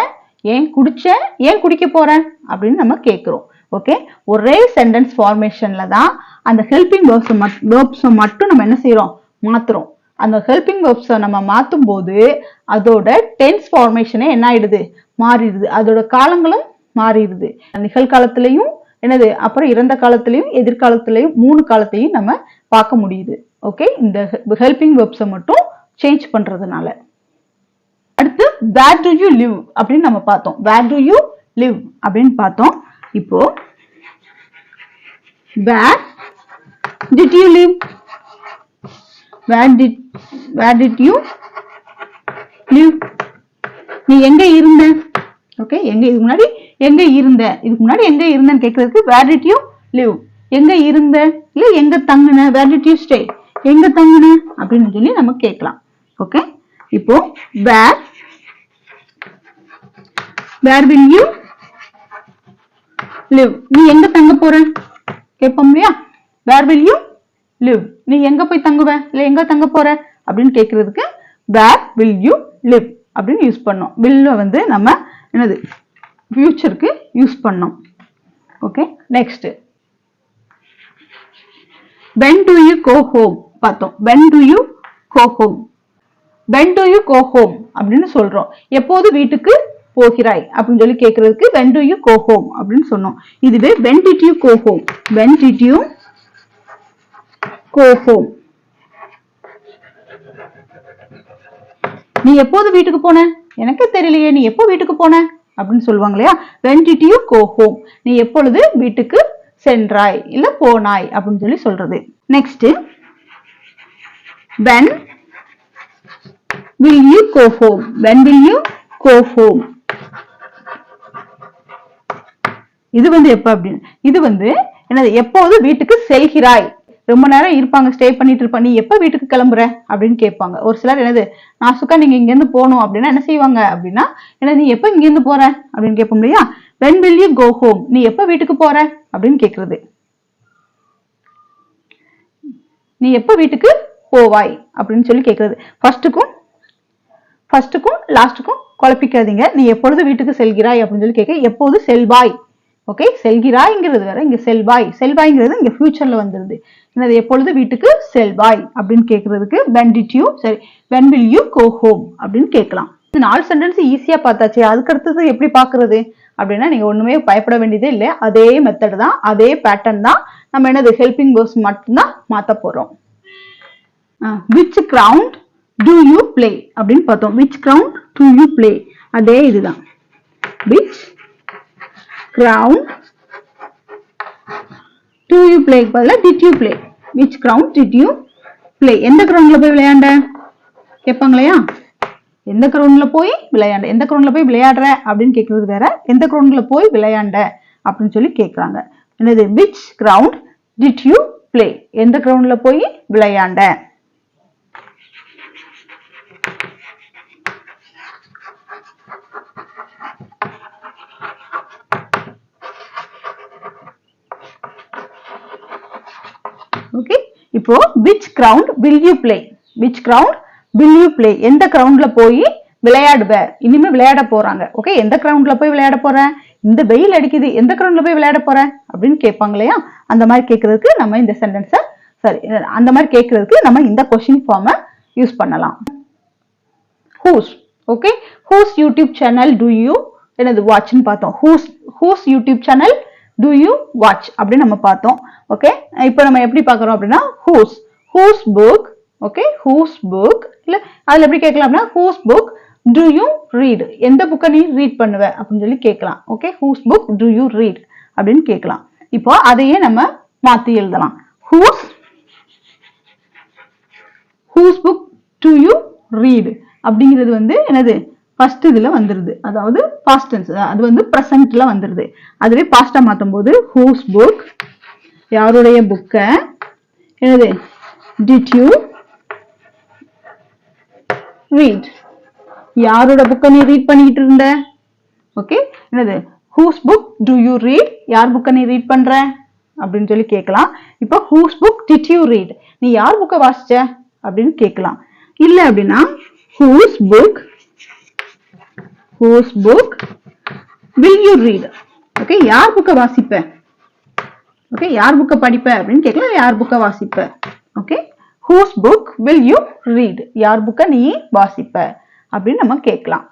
ஏன் குடிச்ச, ஏன் குடிக்க போற அப்படின்னு நம்ம கேக்குறோம். ஓகே, ஒரே சென்டென்ஸ் ஃபார்மேஷன்ல தான் அந்த ஹெல்பிங் verbs மட்டும் நம்ம என்ன செய்யறோம், மாத்துறோம். அந்த ஹெல்பிங் verbs நம்ம மாத்தும் போது அதோட டென்ஸ் ஃபார்மேஷனே என்ன ஆயிடுது, மாறிடுது. அதோட காலங்களும் மாறிடுது. நிகழ்காலத்திலையும் என்னது, அப்புறம் இறந்த காலத்திலையும் எதிர்காலத்திலையும் 3 காலத்தையும் நம்ம பார்க்க முடியுது. ஓகே, இந்த ஹெல்பிங் verbs மட்டும் சேஞ்ச் பண்றதுனால. அடுத்து where do you live அப்படின்னு நம்ம பார்த்தோம். where do you live அப்படின்னு பார்த்தோம். இப்போ where did you live, where did you live நீ எங்க இருந்த. ஓகே, எங்க இதுக்கு முன்னாடி எங்க இருந்த, இதுக்கு முன்னாடி எங்க இருந்தன்னு கேக்குறதுக்கு where did you live எங்க இருந்த, இல்ல எங்க தங்குன, where did you stay எங்க தங்குன அப்படின்னு சொல்லி நம்ம கேட்கலாம். ஓகே, இப்போ where will you live நீ எங்க தங்க போற கேட்போம் இல்லையா. where will you live நீ எங்க போய் தங்குவ, இல்ல எங்க தங்க போற அப்படின்னு கேக்குறதுக்கு where will you live அப்படின்னு யூஸ் பண்ணோம். will வந்து நம்ம என்னது ஃபியூச்சருக்கு யூஸ் பண்ணோம். Okay, next when do you go home பார்த்தோம். when do you go home, when do you go home அப்படின்னு சொல்றோம். எப்போது வீட்டுக்கு போகிறாய் அப்படின்னு சொல்லி கேட்கறதுக்கு when do you go home அப்படின்னு சொன்னோம். இதுவே when did you go home, when did you go home, நீ எப்போது வீட்டுக்கு போன, எனக்கு தெரியலையே நீ எப்போ வீட்டுக்கு போன அப்படின்னு சொல்லுவாங்க இல்லையா. when did you go home, நீ எப்பொழுது வீட்டுக்கு சென்றாய் இல்ல போனாய் அப்படின்னு சொல்லி சொல்றது. Next when will you go home, when will you go home, இது வந்து எப்ப அப்படின்னு, இது வந்து என்னது எப்போது வீட்டுக்கு செல்கிறாய், ரொம்ப நேரம் இருப்பாங்க ஸ்டே பண்ணிட்டு இருப்பாங்க, நீ எப்ப வீட்டுக்கு கிளம்புற அப்படின்னு கேட்பாங்க. ஒரு சிலர் என்னது நாசுக்கா நீங்க இங்க இருந்து போகணும் அப்படின்னா என்ன செய்வாங்க அப்படின்னா என்ன நீ எப்ப இங்க இருந்து போற அப்படின்னு கேட்போம் இல்லையா. when will you go home, நீ எப்ப வீட்டுக்கு போற அப்படின்னு கேக்குறது. நீ எப்ப வீட்டுக்கு போவாய் அப்படின்னு சொல்லி கேக்குறது. ஃபர்ஸ்ட்டுக்கும் லாஸ்ட்டுக்கும் குழப்பிக்காதீங்க. நீ எப்பொழுது வீட்டுக்கு செல்கிறாய் அப்படின்னு சொல்லி கேட்க எப்போது செல்வாய். ஓகே, செல்கிறாய்ங்கிறது வேற, இங்க செல்வாய்ங்கிறது இங்க ஃபியூச்சர்ல வந்துருது. என்னது எப்பொழுது வீட்டுக்கு செல்வாய் அப்படின்னு கேட்கறதுக்கு when will you go home அப்படின்னு கேட்கலாம். இது 4 சென்டென்ஸ் ஈஸியா பார்த்தாச்சு. அதுக்கு அடுத்தது எப்படி பாக்குறது அப்படின்னா நீங்க ஒண்ணுமே பயப்பட வேண்டியதே இல்லை. அதே மெத்தட் தான், அதே பேட்டர்ன் தான். நம்ம என்னது ஹெல்பிங் வேர்ப்ஸ் மட்டும்தான் மாத்த போறோம். which ground do you play அப்படின்னு பார்த்தோம். which ground do you play, அதே இதுதான். which ground do you play பதிலா did you play, which ground did you play, எந்த கிரவுண்ட்ல போய் விளையாண்ட கேட்பாங்களையா. எந்த கிரவுண்ட்ல போய் விளையாண்ட, எந்த கிரவுண்ட்ல போய் விளையாடுற அப்படின்னு கேட்கறது வேற, எந்த கிரவுண்ட்ல போய் விளையாண்ட அப்படின்னு சொல்லி கேட்கறாங்க. என்னது which ground did you play, எந்த கிரவுண்ட்ல போய் விளையாண்ட. ஓகே, இப்போ which ground will you play, which ground will you play, எந்த கிரவுண்ட்ல போய் விளையாடுவ, இனிமே விளையாட போறாங்க. ஓகே, எந்த கிரவுண்ட்ல போய் விளையாட போற, இந்த வெயில் அடிக்குது எந்த கிரவுண்ட்ல போய் விளையாட போற அப்படின்னு கேட்பாங்க இல்லையா. அந்த மாதிரி கேட்கறதுக்கு நம்ம இந்த சென்டென்ஸை அந்த மாதிரி கேட்கறதுக்கு நம்ம இந்த கொஸ்டின் ஃபார்மை யூஸ் பண்ணலாம். whose, okay, whose YouTube channel do you என்னது வாட்ச்னு பார்த்தோம். whose YouTube channel do you watch அப்படின்னு நம்ம பார்த்தோம். ஓகே, இப்போ நம்ம எப்படி பார்க்கறோம் அப்படின்னா whose book, okay, whose book இல்ல அதுல எப்படி கேட்கலாம் அப்படின்னா whose book do you read, எந்த புக்கை நீ ரீட் பண்ணுவ அப்படின்னு சொல்லி கேட்கலாம். Okay, whose book do you read அப்படின்னு கேட்கலாம். இப்போ அதையே நம்ம மாத்தி எழுதலாம். whose book do you read அப்படிங்கிறது வந்து என்னது ஃபர்ஸ்ட் இதுல வந்துருது, அதாவது பாஸ்ட் டென்ஸ், அது வந்து பிரசன்ட்ல வந்துருது. அதுவே பாஸ்டா மாத்தும் போது whose book யாருடைய புக்க என்னது did you read, யாரோட புக்க நீ ரீட் பண்ணிட்டு இருந்த. ஓகே, என்னது whose book do you read, யார் புக்க நீ ரீட் பண்ற அப்படின்னு சொல்லி கேட்கலாம். இப்போ whose book did you read, நீ யார் புக்க வாசிச்ச அப்படின்னு கேட்கலாம். இல்ல அப்படின்னா whose book will you read, okay, யார் புக்க வாசிப்ப, ஓகே, யார் புக்க படிப்ப அப்படின்னு கேட்கலாம். யார் புக்க வாசிப்ப. Okay, whose book will you read, யார் புக்க நீ வாசிப்ப அப்படின்னு நம்ம கேட்கலாம்.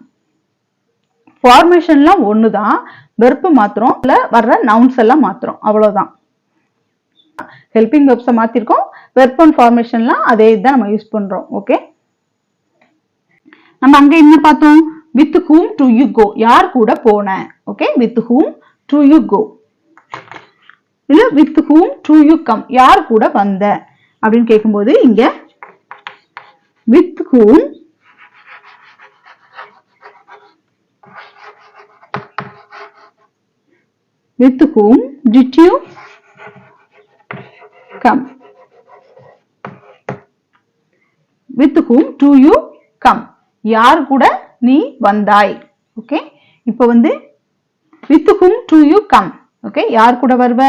ஃபார்மேஷன்லாம் ஒண்ணுதான், வெர்ப் மாத்திரம், வர்ற நவுன்ஸ் எல்லாம் மாத்திரம், அவ்வளவுதான். ஹெல்பிங் வெர்ப்ஸை மாத்திருக்கோம், வெர்ப் அண்ட் ஃபார்மேஷன்லாம் அதே தான் நம்ம யூஸ் பண்றோம். ஓகே, நம்ம அங்க என்ன பார்த்தோம், with whom do you go, யார் கூட போன. Okay, with whom do you go இல்ல with whom do you come, யார் கூட வந்த அப்படின்னு கேட்கும்போது இங்க with whom did you come, with whom do you come, யார் கூட நீ வந்தாய். ஓகே, இப்போ வந்து with whom do you come, okay, யார் கூட வருவ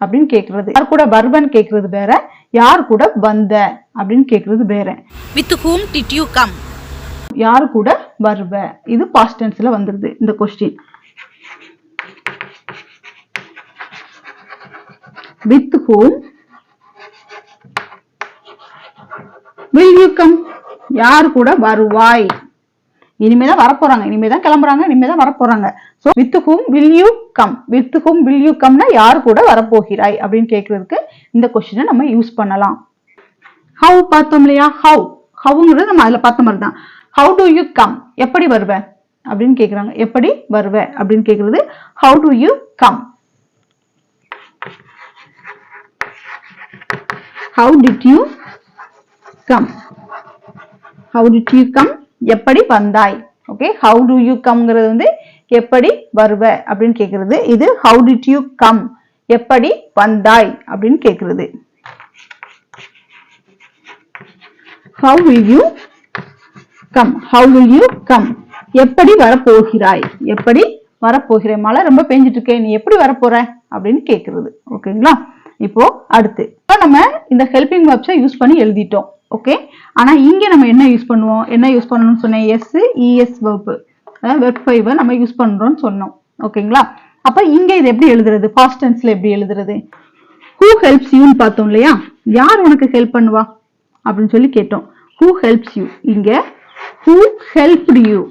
அப்படின்னு கேக்குறது, யார் கூட வருவன்னு கேக்குறது வேற, யார் கூட வந்த அப்படின்னு கேக்குறது வேற. With whom did you come, யார் கூட வருவ. இது past tenseல வந்துருது இந்த question. With whom will you come? யார் கூட வருவாய்? இனிமேதான் வரப்போறாங்க, இனிமேதான் கிளம்புறாங்க, இனிமேதான் வரப்போறாங்க. So with whom will you come? With whom will you come னா யார் கூட வரப்போகிறாய் அப்படின்னு கேட்கறதுக்கு இந்த கொஸ்டினை நம்ம யூஸ் பண்ணலாம். How பார்த்தோம் இல்லையா? howங்கிறது நம்ம அதுல பார்த்த மாதிரி தான். How do you come? எப்படி வருவ அப்படின்னு கேக்குறாங்க. எப்படி வருவ அப்படின்னு கேக்குறது how do you come? How did you come? How did you come? எப்படி வந்தாய்? ஓகே, how do you comeங்கிறது வந்து எப்படி வருவ அப்படின்னு கேக்குறது. இது how did you come? எப்படி வந்தாய் அப்படின்னு கேக்குறது. How will you come? How will you come? எப்படி வரப்போகிறாய்? எப்படி வரப்போகிறாய்? மழை ரொம்ப பெஞ்சிட்டு இருக்கே, நீ எப்படி வரப்போற அப்படின்னு கேக்குறது. ஓகேங்களா? இப்போ அடுத்து நம்ம இந்த ஹெல்பிங் வெர்ப்ஸை யூஸ் பண்ணி எழுதிட்டோம். ஓகே, ஆனா இங்க நம்ம என்ன யூஸ் பண்ணுவோம்? என்ன யூஸ் பண்ணணும்னு சொன்னேன்? எஸ் இஎஸ் வெர்ப், வெர்ப் 5 நம்ம யூஸ் பண்றோம்னு சொன்னோம். ஓகேங்களா? அப்ப இங்க இது எப்படி எழுதுறது? பாஸ்ட் டென்ஸ்ல எப்படி எழுதுறது? who helps you ன்னு பார்த்தோம் இல்லையா? யார் உனக்கு ஹெல்ப் பண்ணுவா அப்படின்னு சொல்லி கேட்டோம். who helps you, இங்க who helped you.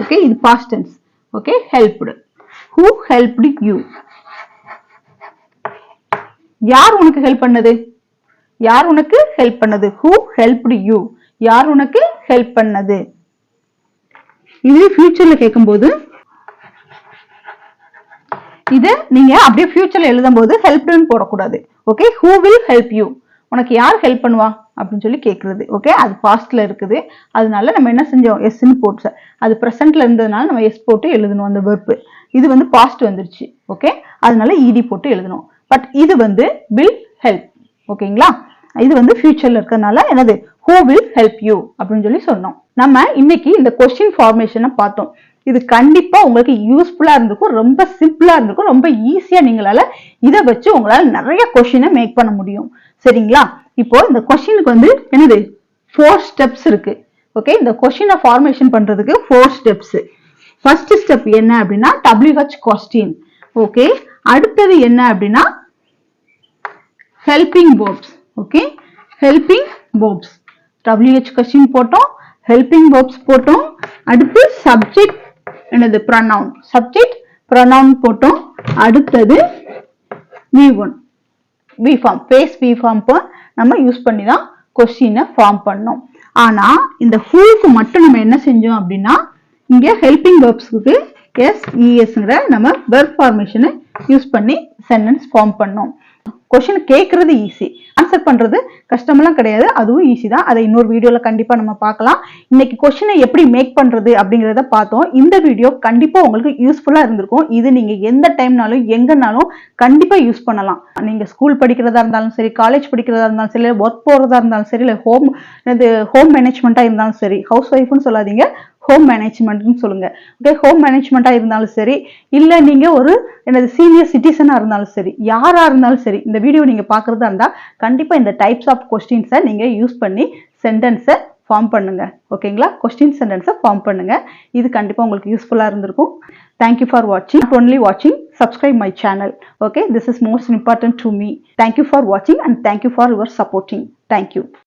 ஓகே, இது past tense. Okay, helped. who helped you? யார் உனக்கு ஹெல்ப் பண்ணது? யார் உனக்கு ஹெல்ப் பண்ணது? who helped you? யார் உனக்கு ஹெல்ப் பண்ணது? இது ஃபியூச்சர்ல கேட்கும்போது இத நீங்க அப்படியே ஃபியூச்சர்ல எழுதும்போது ஹெல்ப்டுன்னு போடக்கூடாது. Okay, who will help you? உனக்கு யார் ஹெல்ப் பண்ணுவா அப்படின்னு சொல்லி கேட்கறது. ஓகே, அது பாஸ்ட்ல இருக்குது, அதனால நம்ம என்ன செஞ்சோம்? எஸ்ன்னு போட்டு. அது பிரசன்ட்ல இருந்ததுனால நம்ம எஸ் போட்டு எழுதணும் அந்த வெர்ப். இது வந்து பாஸ்ட் வந்துருச்சு. ஓகே, அதனால இடி போட்டு எழுதணும். பட் இது வந்து will help. ஓகேங்களா? இது வந்து ஃபியூச்சர்ல இருக்கறனால என்னது? who will help you அப்படின்னு சொல்லி சொன்னோம். நம்ம இன்னைக்கு இந்த கொஸ்டின் ஃபார்மேஷனை பார்த்தோம். இது கண்டிப்பா உங்களுக்கு யூஸ்ஃபுல்லா இருந்திருக்கும், ரொம்ப சிம்பிளா இருந்திருக்கும், ரொம்ப ஈஸியா நீங்களால இதை வச்சு உங்களால நிறைய கொஸ்டினை மேக் பண்ண முடியும். சரிங்களா? இப்போ இந்த கொஸ்டினுக்கு வந்து என்னது? 4 ஸ்டெப்ஸ் இருக்கு. ஓகே, இந்த கொஸ்டினை ஃபார்மேஷன் பண்றதுக்கு 4 ஸ்டெப்ஸ். ஃபர்ஸ்ட் ஸ்டெப் என்ன அப்படின்னா WH கொஸ்டின். ஓகே, அடுத்தது என்ன அப்படின்னா helping verbs. Okay, helping verbs. WH question போட்டோம், ஹெல்பிங் வெர்ப்ஸ் போட்டோம், அடுத்து சப்ஜெக்ட் என்னது? ப்ரொனவுன். சப்ஜெக்ட் ப்ரொனவுன் போட்டோம், அடுத்தது V1 V form, base V form நம்ம யூஸ் பண்ணி தான் கொஸ்டினை ஃபார்ம் பண்ணோம். ஆனா இந்த ஹூக்கு மட்டும் நம்ம என்ன செஞ்சோம் அப்படின்னா இங்க ஹெல்பிங் வெர்ப்ஸ்க்கு எஸ்இஎஸ்ங்கிற நம்ம வெர்ப் ஃபார்மேஷனை யூஸ் பண்ணி சென்டென்ஸ் ஃபார்ம் பண்ணோம். கொஸ்டின் கேட்கறது ஈஸி, ஆன்சர் பண்றது கஷ்டமெல்லாம் கிடையாது, அதுவும் ஈஸி தான். அதை இன்னொரு வீடியோல கண்டிப்பா நம்ம பார்க்கலாம். இன்னைக்கு கொஸ்டினை எப்படி மேக் பண்றது அப்படிங்கறத பார்த்தோம். இந்த வீடியோ கண்டிப்பா உங்களுக்கு யூஸ்ஃபுல்லா இருந்திருக்கும். இது நீங்க எந்த டைம்னாலும் எங்கனாலும் கண்டிப்பா யூஸ் பண்ணலாம். நீங்க ஸ்கூல் படிக்கிறதா இருந்தாலும் சரி, காலேஜ் படிக்கிறதா இருந்தாலும் சரி, ஒர்க் போறதா இருந்தாலும் சரி, இல்லை ஹோம் மேனேஜ்மெண்டா இருந்தாலும் சரி, ஹவுஸ் ஒய்ஃப்னு சொல்லாதீங்க, ஹோம் மேனேஜ்மெண்ட்னு சொல்லுங்க. ஓகே, ஹோம் மேனேஜ்மெண்டா இருந்தாலும் சரி, இல்ல நீங்க ஒரு என்னது சீனியர் சிட்டிசனா இருந்தாலும் சரி, யாரா இருந்தாலும் சரி, இந்த வீடியோ நீங்க பாக்குறதா இருந்தா கண்டிப்பா இந்த டைப்ஸ் ஆஃப் கொஸ்டின்ஸை நீங்க யூஸ் பண்ணி சென்டென்ஸை ஃபார்ம் பண்ணுங்க. ஓகேங்களா? கொஸ்டின் சென்டென்ஸை ஃபார்ம் பண்ணுங்க. இது கண்டிப்பா உங்களுக்கு யூஸ்ஃபுல்லா இருந்திருக்கும். Thank you for watching. Not only watching, subscribe my channel. Okay, this is most important to me. Thank you for watching and thank you for your supporting. Thank you.